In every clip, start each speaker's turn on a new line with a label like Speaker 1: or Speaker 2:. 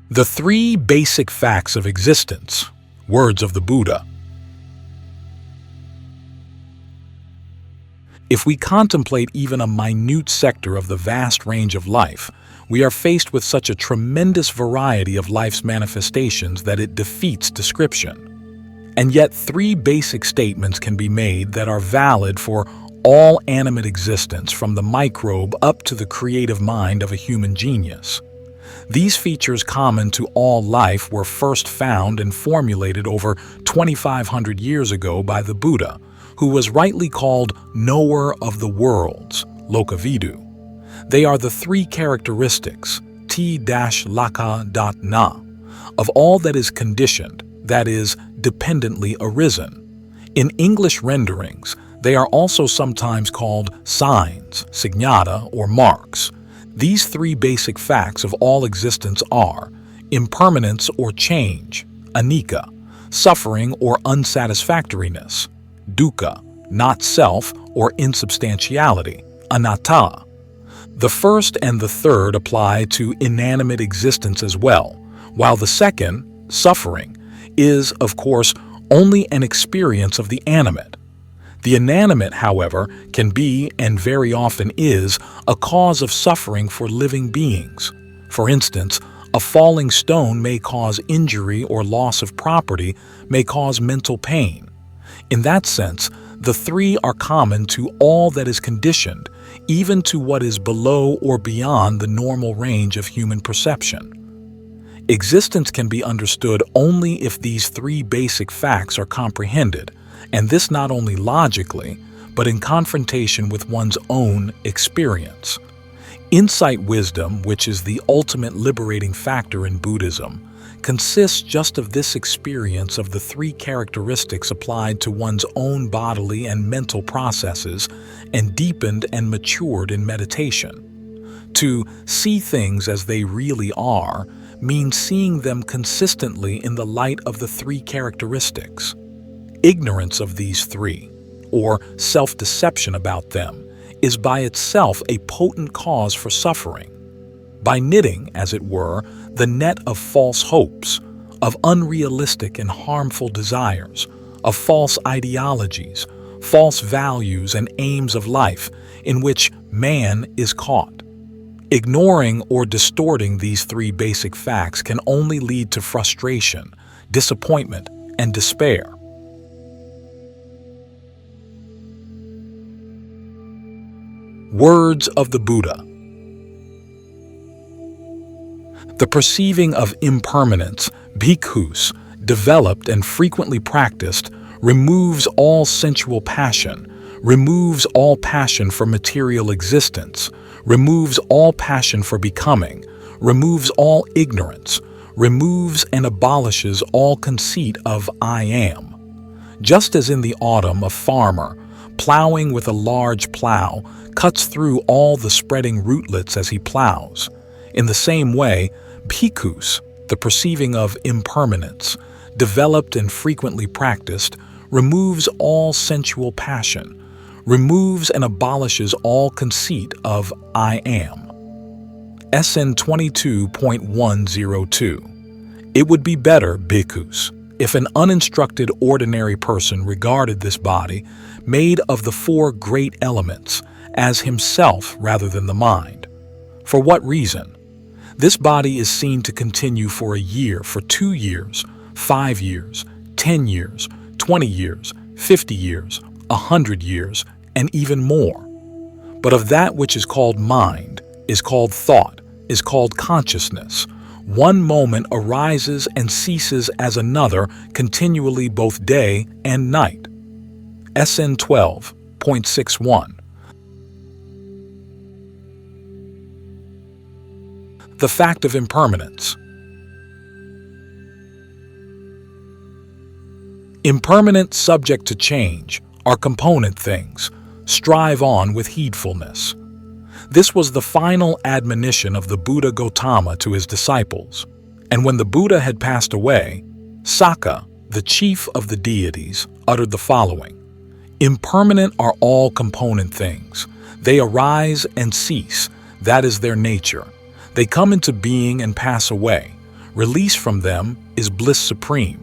Speaker 1: The three basic facts of existence, words of the Buddha. If we contemplate even a minute sector of the vast range of life, we are faced with such a tremendous variety of life's manifestations that it defeats description. And yet, three basic statements can be made that are valid for all animate existence, from the microbe up to the creative mind of a human genius. These features common to all life were first found and formulated over 2,500 years ago by the Buddha, who was rightly called knower of the worlds, loka-vidu. They are the three characteristics, ti-lakkha.na, of all that is conditioned, that is, dependently arisen. In English renderings, they are also sometimes called signs, Signata, or marks. These three basic facts of all existence are impermanence or change, anicca, suffering or unsatisfactoriness, dukkha, not self or insubstantiality, anatta. The first and the third apply to inanimate existence as well, while the second, suffering, is, of course, only an experience of the animate. The inanimate, however, can be, and very often is, a cause of suffering for living beings. For instance, a falling stone may cause injury, or loss of property may cause mental pain. In that sense, the three are common to all that is conditioned, even to what is below or beyond the normal range of human perception. Existence can be understood only if these three basic facts are comprehended, and this not only logically, but in confrontation with one's own experience. Insight wisdom, which is the ultimate liberating factor in Buddhism, consists just of this experience of the three characteristics applied to one's own bodily and mental processes and deepened and matured in meditation. To see things as they really are means seeing them consistently in the light of the three characteristics. Ignorance of these three, or self-deception about them, is by itself a potent cause for suffering. By knitting, as it were, the net of false hopes, of unrealistic and harmful desires, of false ideologies, false values and aims of life in which man is caught. Ignoring or distorting these three basic facts can only lead to frustration, disappointment, and despair. Words of the Buddha. The perceiving of impermanence, bhikkhus, developed and frequently practiced, removes all sensual passion, removes all passion for material existence, removes all passion for becoming, removes all ignorance, removes and abolishes all conceit of I am. Just as in the autumn a farmer, plowing with a large plow, cuts through all the spreading rootlets as he plows, in the same way, bhikkhus, the perceiving of impermanence, developed and frequently practiced, removes all sensual passion, removes and abolishes all conceit of I am. SN 22.102. It would be better, bhikkhus, if an uninstructed ordinary person regarded this body, made of the four great elements, as himself rather than the mind. For what reason? This body is seen to continue for a year, for 2 years, 5 years, 10 years, 20 years, 50 years, 100 years, and even more. But of that which is called mind, is called thought, is called consciousness, one moment arises and ceases as another continually both day and night. SN 12.61. The fact of impermanence. Impermanent, subject to change, are component things. Strive on with heedfulness. This was the final admonition of the Buddha Gautama to his disciples. And when the Buddha had passed away, Sakka, the chief of the deities, uttered the following: Impermanent are all component things. They arise and cease. That is their nature. They come into being and pass away. Release from them is bliss supreme.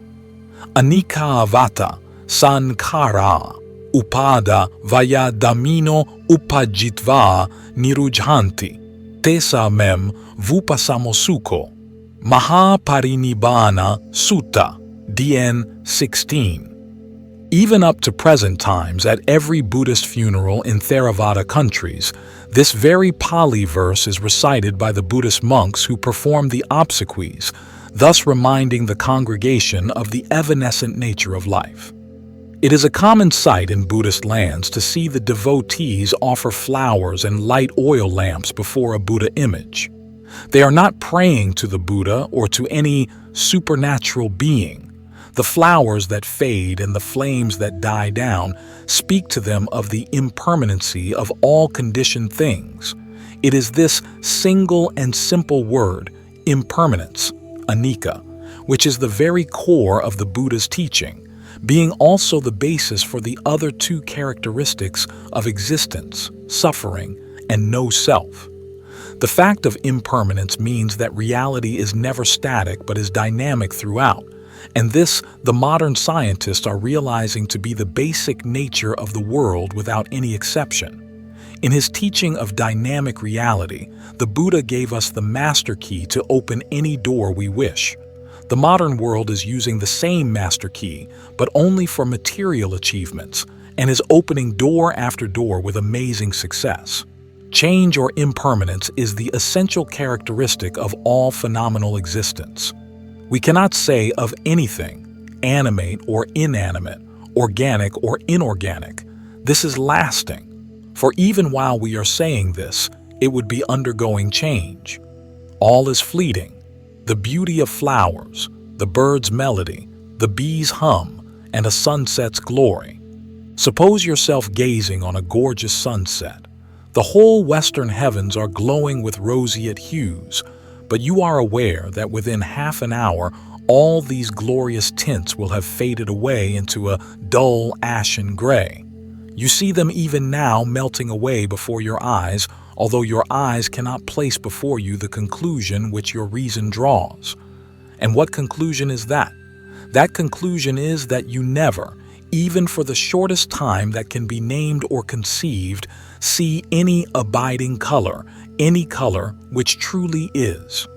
Speaker 1: Anicca vata sankhara upada vayadamino upajitva nirujhanti tesa mem vupasamosuko. Mahaparinibbana Sutta, DN 16. Even up to present times, at every Buddhist funeral in Theravada countries, this very Pali verse is recited by the Buddhist monks who perform the obsequies, thus reminding the congregation of the evanescent nature of life. It is a common sight in Buddhist lands to see the devotees offer flowers and light oil lamps before a Buddha image. They are not praying to the Buddha or to any supernatural being. The flowers that fade and the flames that die down speak to them of the impermanency of all conditioned things. It is this single and simple word, impermanence, anicca, which is the very core of the Buddha's teaching, being also the basis for the other two characteristics of existence, suffering, and no self. The fact of impermanence means that reality is never static but is dynamic throughout, and this the modern scientists are realizing to be the basic nature of the world without any exception. In his teaching of dynamic reality, the Buddha gave us the master key to open any door we wish. The modern world is using the same master key, but only for material achievements, and is opening door after door with amazing success. Change or impermanence is the essential characteristic of all phenomenal existence. We cannot say of anything, animate or inanimate, organic or inorganic, this is lasting. For even while we are saying this, it would be undergoing change. All is fleeting. The beauty of flowers, the bird's melody, the bee's hum, and a sunset's glory. Suppose yourself gazing on a gorgeous sunset. The whole western heavens are glowing with roseate hues, but you are aware that within half an hour, all these glorious tints will have faded away into a dull ashen gray. You see them even now melting away before your eyes, although your eyes cannot place before you the conclusion which your reason draws. And what conclusion is that? That conclusion is that you never, even for the shortest time that can be named or conceived, see any abiding color, any color which truly is.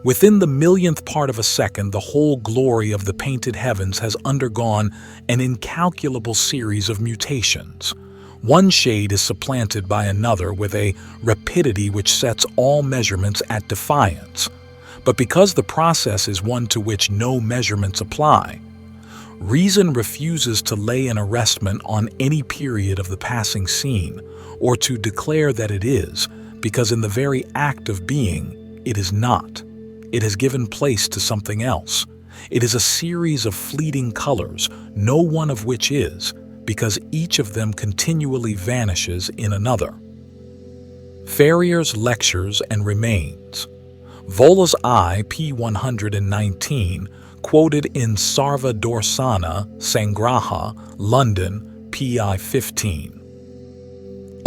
Speaker 1: Within the millionth part of a second, the whole glory of the painted heavens has undergone an incalculable series of mutations. One shade is supplanted by another with a rapidity which sets all measurements at defiance. But because the process is one to which no measurements apply, reason refuses to lay an arrestment on any period of the passing scene, or to declare that it is, because in the very act of being, it is not. It has given place to something else. It is a series of fleeting colors, no one of which is, because each of them continually vanishes in another. Ferrier's Lectures and Remains. Vola's I. p. 119, quoted in Sarva Dorsana Sangraha, London, p.i. 15.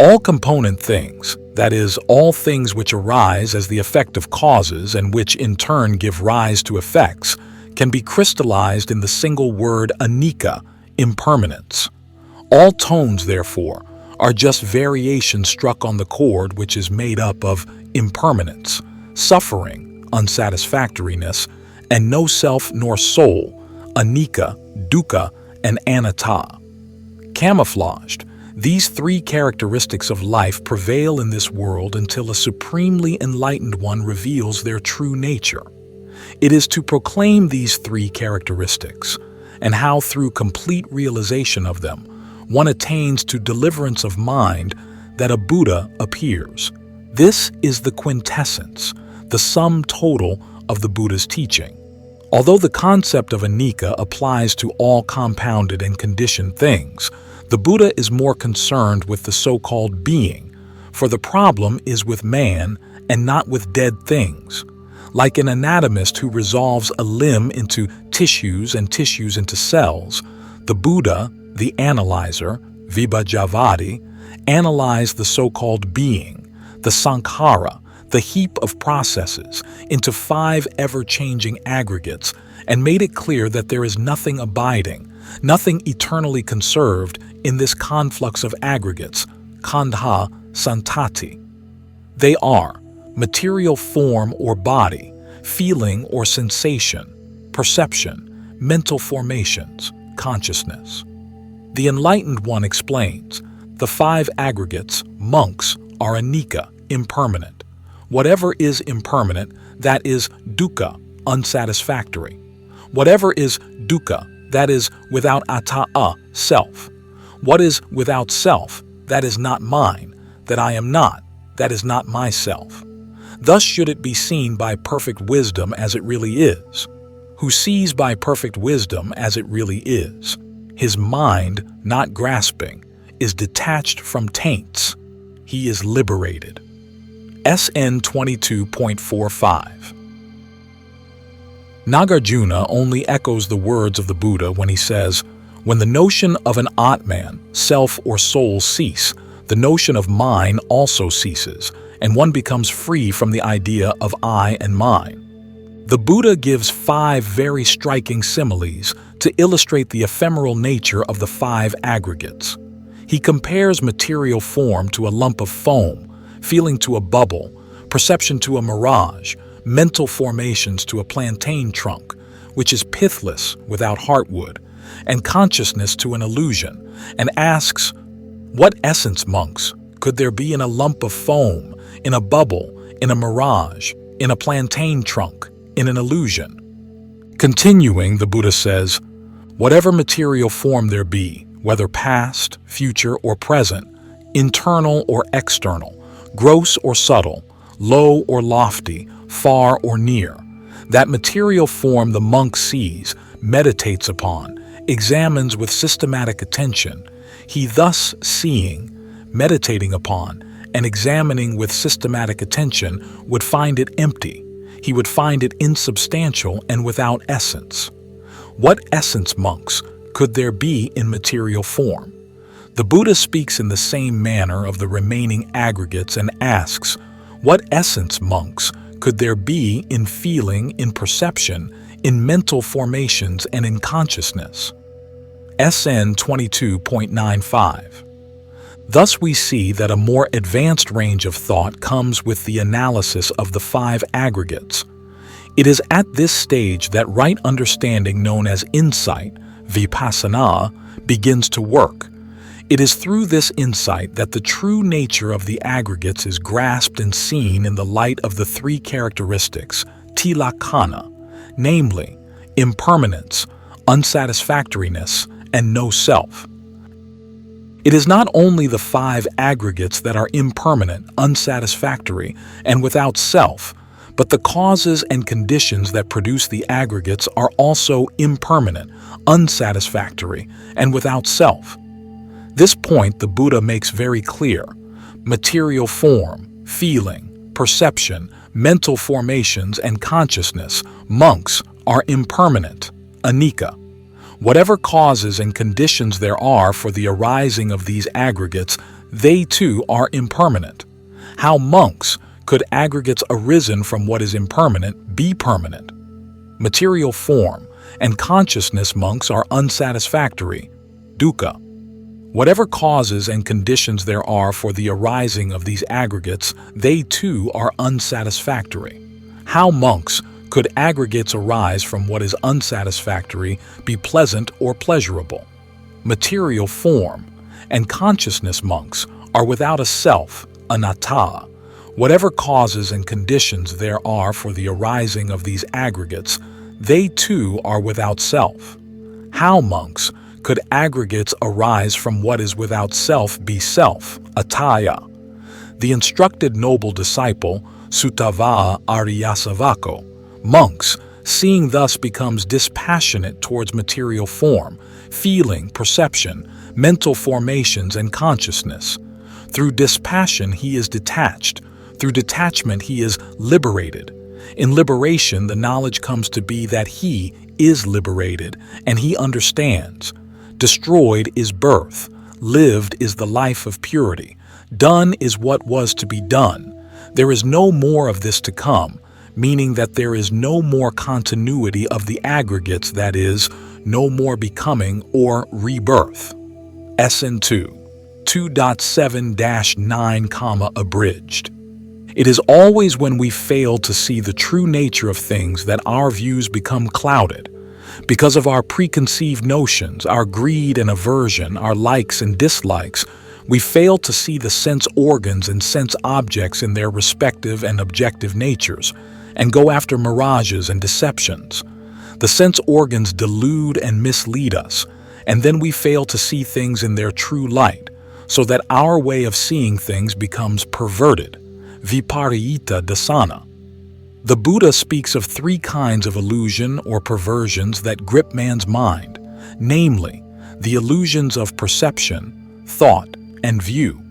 Speaker 1: All component things, that is, all things which arise as the effect of causes and which in turn give rise to effects, can be crystallized in the single word anicca, impermanence. All tones, therefore, are just variations struck on the chord which is made up of impermanence, suffering, unsatisfactoriness, and no self nor soul, anicca, dukkha, and anatta. Camouflaged, these three characteristics of life prevail in this world until a supremely enlightened one reveals their true nature. It is to proclaim these three characteristics, and how through complete realization of them, one attains to deliverance of mind, that a Buddha appears. This is the quintessence, the sum total of the Buddha's teaching. Although the concept of anicca applies to all compounded and conditioned things, the Buddha is more concerned with the so-called being, for the problem is with man and not with dead things. Like an anatomist who resolves a limb into tissues and tissues into cells, the Buddha, the analyzer, Vibhajavadi, analyzed the so-called being, the sankhara, the heap of processes, into 5 ever-changing aggregates and made it clear that there is nothing abiding, nothing eternally conserved in this conflux of aggregates, khandha santati. They are material form or body, feeling or sensation, perception, mental formations, consciousness. The Enlightened One explains, the 5 aggregates, monks, are anicca, impermanent. Whatever is impermanent, that is dukkha, unsatisfactory. Whatever is dukkha, that is without atta, self. What is without self, that is not mine, that I am not, that is not myself. Thus should it be seen by perfect wisdom as it really is. Who sees by perfect wisdom as it really is, his mind, not grasping, is detached from taints. He is liberated. SN 22.45. Nagarjuna only echoes the words of the Buddha when he says, when the notion of an Atman, self or soul cease, the notion of mine also ceases, and one becomes free from the idea of I and mine. The Buddha gives 5 very striking similes to illustrate the ephemeral nature of the 5 aggregates. He compares material form to a lump of foam, feeling to a bubble, perception to a mirage, mental formations to a plantain trunk, which is pithless without heartwood, and consciousness to an illusion, and asks, what essence, monks, could there be in a lump of foam, in a bubble, in a mirage, in a plantain trunk, in an illusion? Continuing, the Buddha says, whatever material form there be, whether past, future, or present, internal or external, gross or subtle, low or lofty, far or near, that material form the monk sees, meditates upon, examines with systematic attention. He thus seeing, meditating upon, and examining with systematic attention would find it empty. He would find it insubstantial and without essence. What essence, monks, could there be in material form? The Buddha speaks in the same manner of the remaining aggregates and asks, what essence, monks, could there be in feeling, in perception, in mental formations, and in consciousness? SN 22.95. Thus we see that a more advanced range of thought comes with the analysis of the 5 aggregates. It is at this stage that right understanding known as insight, vipassana, begins to work. It is through this insight that the true nature of the aggregates is grasped and seen in the light of the 3 characteristics, ti-lakkha.na, namely, impermanence, unsatisfactoriness, and no self. It is not only the 5 aggregates that are impermanent, unsatisfactory, and without self, but the causes and conditions that produce the aggregates are also impermanent, unsatisfactory, and without self. This point the Buddha makes very clear. Material form, feeling, perception, mental formations, and consciousness, monks, are impermanent, anicca. Whatever causes and conditions there are for the arising of these aggregates, they too are impermanent. How, monks, could aggregates arisen from what is impermanent be permanent? Material form and consciousness, monks, are unsatisfactory, dukkha. Whatever causes and conditions there are for the arising of these aggregates, they too are unsatisfactory. How, monks, could aggregates arise from what is unsatisfactory be pleasant or pleasurable? Material form and consciousness, monks, are without a self, anatta. Whatever causes and conditions there are for the arising of these aggregates, they too are without self. How, monks, could aggregates arise from what is without self be self, attaya? The instructed noble disciple, Suttava Ariyasavako, monks, seeing thus becomes dispassionate towards material form, feeling, perception, mental formations, and consciousness. Through dispassion he is detached. Through detachment he is liberated. In liberation the knowledge comes to be that he is liberated, and he understands. Destroyed is birth. Lived is the life of purity. Done is what was to be done. There is no more of this to come, meaning that there is no more continuity of the aggregates, that is, no more becoming or rebirth. SN 2.7-9, abridged. It is always when we fail to see the true nature of things that our views become clouded. Because of our preconceived notions, our greed and aversion, our likes and dislikes, we fail to see the sense organs and sense objects in their respective and objective natures, and go after mirages and deceptions. The sense organs delude and mislead us, and then we fail to see things in their true light, so that our way of seeing things becomes perverted, viparita dasana. The Buddha speaks of three kinds of illusion or perversions that grip man's mind, namely, the illusions of perception, thought, and view.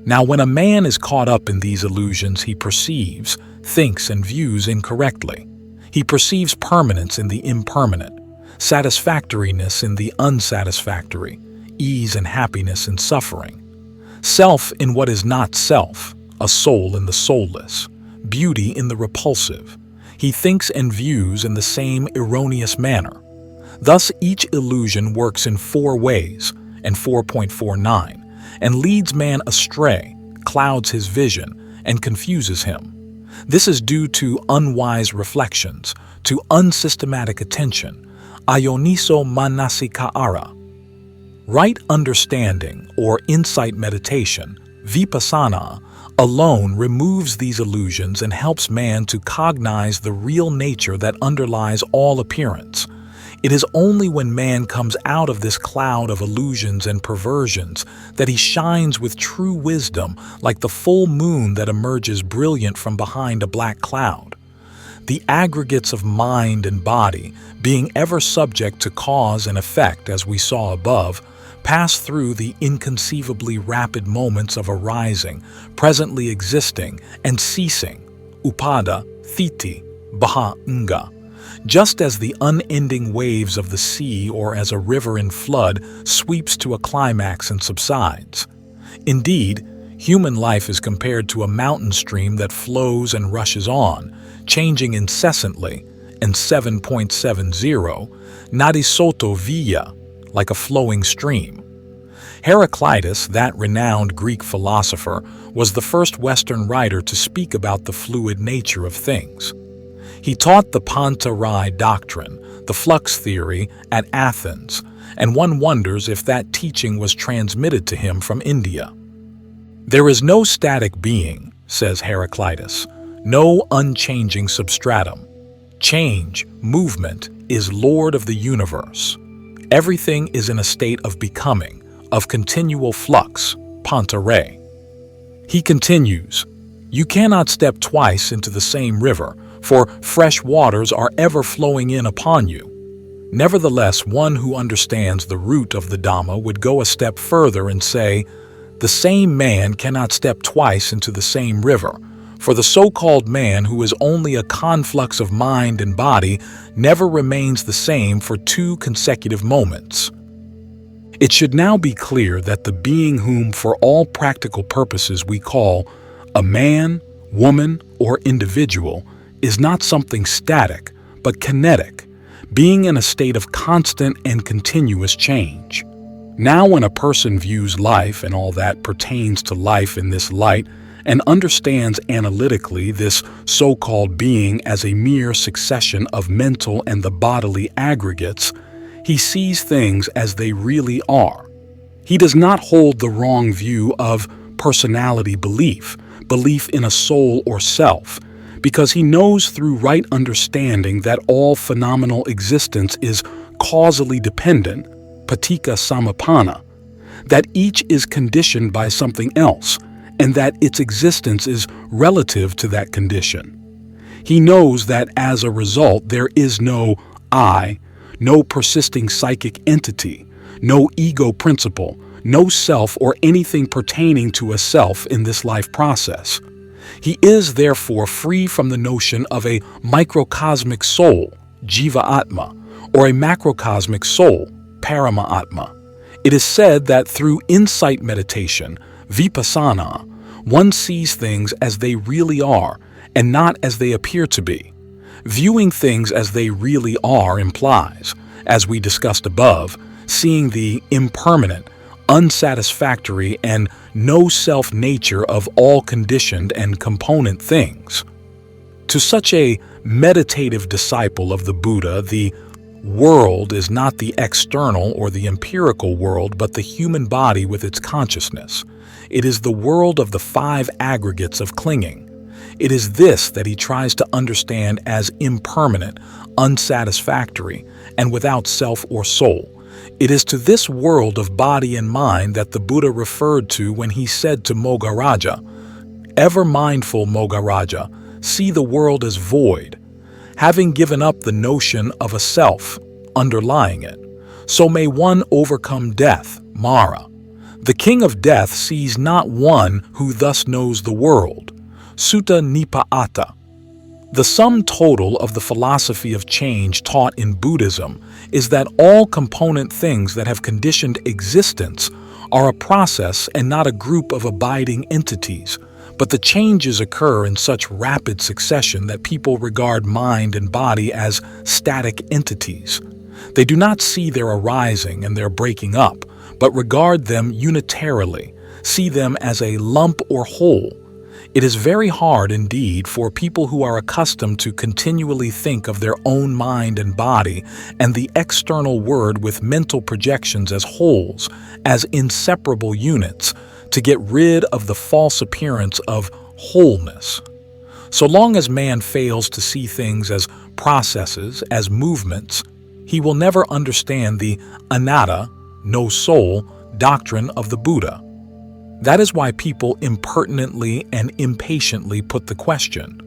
Speaker 1: Now, when a man is caught up in these illusions, he perceives, thinks, and views incorrectly. He perceives permanence in the impermanent, satisfactoriness in the unsatisfactory, ease and happiness in suffering, self in what is not self, a soul in the soulless, beauty in the repulsive. He thinks and views in the same erroneous manner. Thus, each illusion works in 4 ways, and 4.49, and leads man astray, clouds his vision, and confuses him. This is due to unwise reflections, to unsystematic attention, ayoniso manasikara. Right understanding, or insight meditation, vipassana, alone removes these illusions and helps man to cognize the real nature that underlies all appearance. It is only when man comes out of this cloud of illusions and perversions that he shines with true wisdom, like the full moon that emerges brilliant from behind a black cloud. The aggregates of mind and body, being ever subject to cause and effect as we saw above, pass through the inconceivably rapid moments of arising, presently existing, and ceasing, upada, thiti, baha, nga. Just as the unending waves of the sea or as a river in flood sweeps to a climax and subsides. Indeed, human life is compared to a mountain stream that flows and rushes on, changing incessantly, and 7.70, nadisoto via, like a flowing stream. Heraclitus, that renowned Greek philosopher, was the first Western writer to speak about the fluid nature of things. He taught the Pantarai doctrine, the flux theory, at Athens, and one wonders if that teaching was transmitted to him from India. There is no static being, says Heraclitus, no unchanging substratum. Change, movement, is Lord of the universe. Everything is in a state of becoming, of continual flux, Pantarai. He continues, "You cannot step twice into the same river, for fresh waters are ever flowing in upon you." Nevertheless, one who understands the root of the Dhamma would go a step further and say, the same man cannot step twice into the same river, for the so-called man who is only a conflux of mind and body never remains the same for 2 consecutive moments. It should now be clear that the being whom for all practical purposes we call a man, woman, or individual is not something static, but kinetic, being in a state of constant and continuous change. Now when a person views life and all that pertains to life in this light and understands analytically this so-called being as a mere succession of mental and the bodily aggregates, he sees things as they really are. He does not hold the wrong view of personality belief in a soul or self, because he knows through right understanding that all phenomenal existence is causally dependent, paticca samappanna, that each is conditioned by something else, and that its existence is relative to that condition. He knows that as a result there is no I, no persisting psychic entity, no ego principle, no self or anything pertaining to a self in this life process. He is therefore free from the notion of a microcosmic soul, jiva atma, or a macrocosmic soul, parama atma. It is said that through insight meditation, vipassana, One sees things as they really are and not as they appear to be. Viewing things as they really are implies, as we discussed above, seeing the impermanent, unsatisfactory, and no-self nature of all conditioned and component things. To such a meditative disciple of the Buddha, the world is not the external or the empirical world, but the human body with its consciousness. It is the world of the five aggregates of clinging. It is this that he tries to understand as impermanent, unsatisfactory, and without self or soul. It is to this world of body and mind that the Buddha referred to when he said to Mogaraja, "Ever mindful, Mogaraja, see the world as void, having given up the notion of a self underlying it. So may one overcome death, Mara. The king of death sees not one who thus knows the world." Sutta Nipāta. The sum total of the philosophy of change taught in Buddhism is that all component things that have conditioned existence are a process and not a group of abiding entities, but the changes occur in such rapid succession that people regard mind and body as static entities. They do not see their arising and their breaking up, but regard them unitarily, see them as a lump or whole. It is very hard indeed for people who are accustomed to continually think of their own mind and body and the external world with mental projections as wholes, as inseparable units, to get rid of the false appearance of wholeness. So long as man fails to see things as processes, as movements, he will never understand the anatta, no soul, doctrine of the Buddha. That is why people impertinently and impatiently put the question,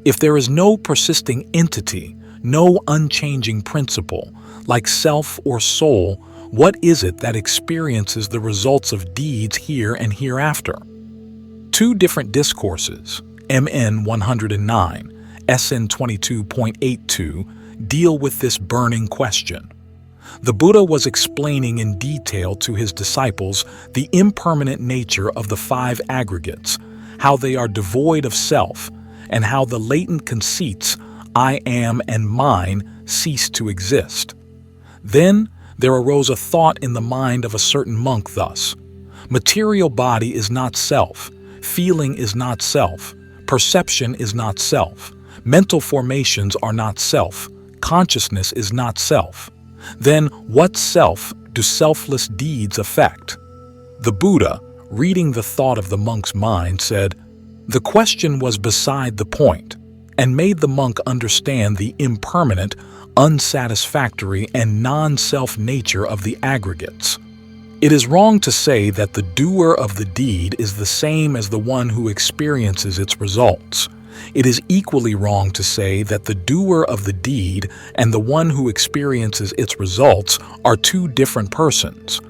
Speaker 1: if there is no persisting entity, no unchanging principle, like self or soul, what is it that experiences the results of deeds here and hereafter? Two different discourses, MN 109, SN 22.82, deal with this burning question. The Buddha was explaining in detail to his disciples the impermanent nature of the five aggregates, how they are devoid of self, and how the latent conceits, I am and mine, cease to exist. Then there arose a thought in the mind of a certain monk thus: material body is not self, feeling is not self, perception is not self, mental formations are not self, consciousness is not self. Then what self do selfless deeds affect? The Buddha, reading the thought of the monk's mind, said, "The question was beside the point," and made the monk understand the impermanent, unsatisfactory, and non-self nature of the aggregates. It is wrong to say that the doer of the deed is the same as the one who experiences its results. It is equally wrong to say that the doer of the deed and the one who experiences its results are two different persons,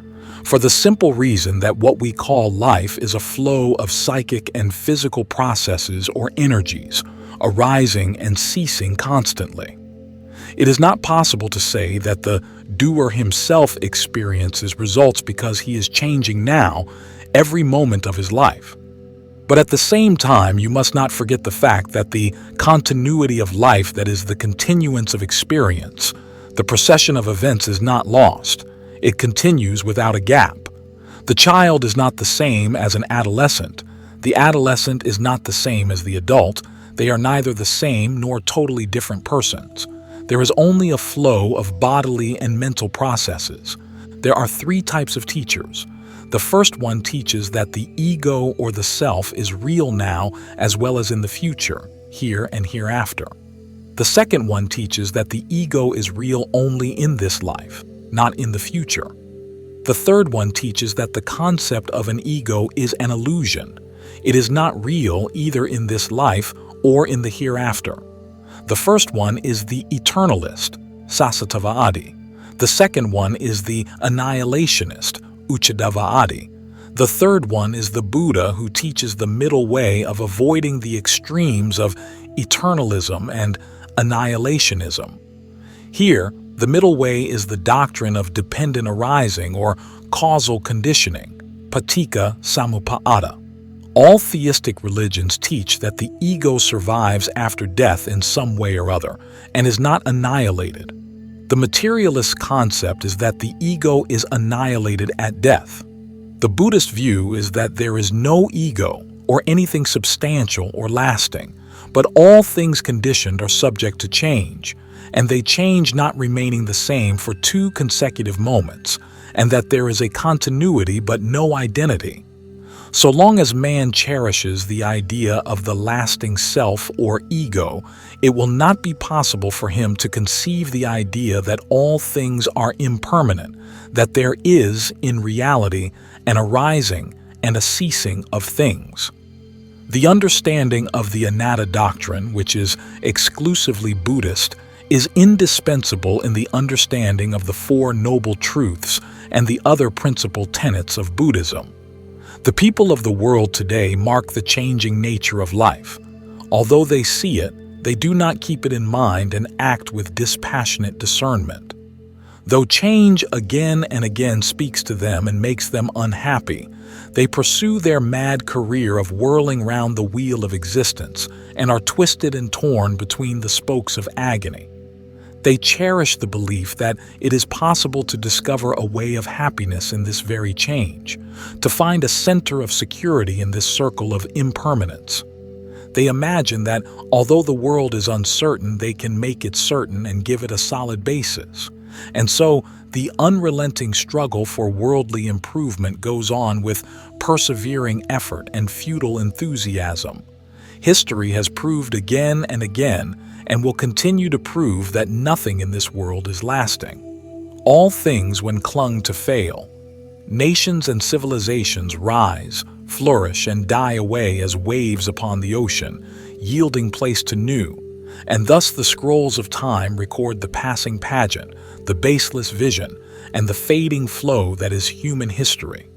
Speaker 1: for the simple reason that what we call life is a flow of psychic and physical processes or energies, arising and ceasing constantly. It is not possible to say that the doer himself experiences results because he is changing now every moment of his life. But at the same time, you must not forget the fact that the continuity of life, that is the continuance of experience, the procession of events, is not lost. It continues without a gap. The child is not the same as an adolescent. The adolescent is not the same as the adult. They are neither the same nor totally different persons. There is only a flow of bodily and mental processes. There are three types of teachers. The first one teaches that the ego or the self is real now as well as in the future, here and hereafter. The second one teaches that the ego is real only in this life, not in the future. The third one teaches that the concept of an ego is an illusion. It is not real either in this life or in the hereafter. The first one is the eternalist, Sasatavādi. The second one is the annihilationist, Uccadavādi. The third one is the Buddha, who teaches the middle way of avoiding the extremes of eternalism and annihilationism. Here, the middle way is the doctrine of dependent arising or causal conditioning, paticca samuppada. All theistic religions teach that the ego survives after death in some way or other and is not annihilated. The materialist concept is that the ego is annihilated at death. The Buddhist view is that there is no ego or anything substantial or lasting, but all things conditioned are subject to change, and they change not remaining the same for 2 consecutive moments, and that there is a continuity but no identity. So long as man cherishes the idea of the lasting self or ego, it will not be possible for him to conceive the idea that all things are impermanent, that there is, in reality, an arising and a ceasing of things. The understanding of the anatta doctrine, which is exclusively Buddhist, is indispensable in the understanding of the 4 noble truths and the other principal tenets of Buddhism. The people of the world today mark the changing nature of life. Although they see it, they do not keep it in mind and act with dispassionate discernment. Though change again and again speaks to them and makes them unhappy, they pursue their mad career of whirling round the wheel of existence and are twisted and torn between the spokes of agony. They cherish the belief that it is possible to discover a way of happiness in this very change, to find a center of security in this circle of impermanence. They imagine that although the world is uncertain, they can make it certain and give it a solid basis. And so, the unrelenting struggle for worldly improvement goes on with persevering effort and futile enthusiasm. History has proved again and again, and will continue to prove, that nothing in this world is lasting. All things, when clung to, fail. Nations and civilizations rise, flourish, and die away as waves upon the ocean, yielding place to new. And thus the scrolls of time record the passing pageant, the baseless vision, and the fading flow that is human history.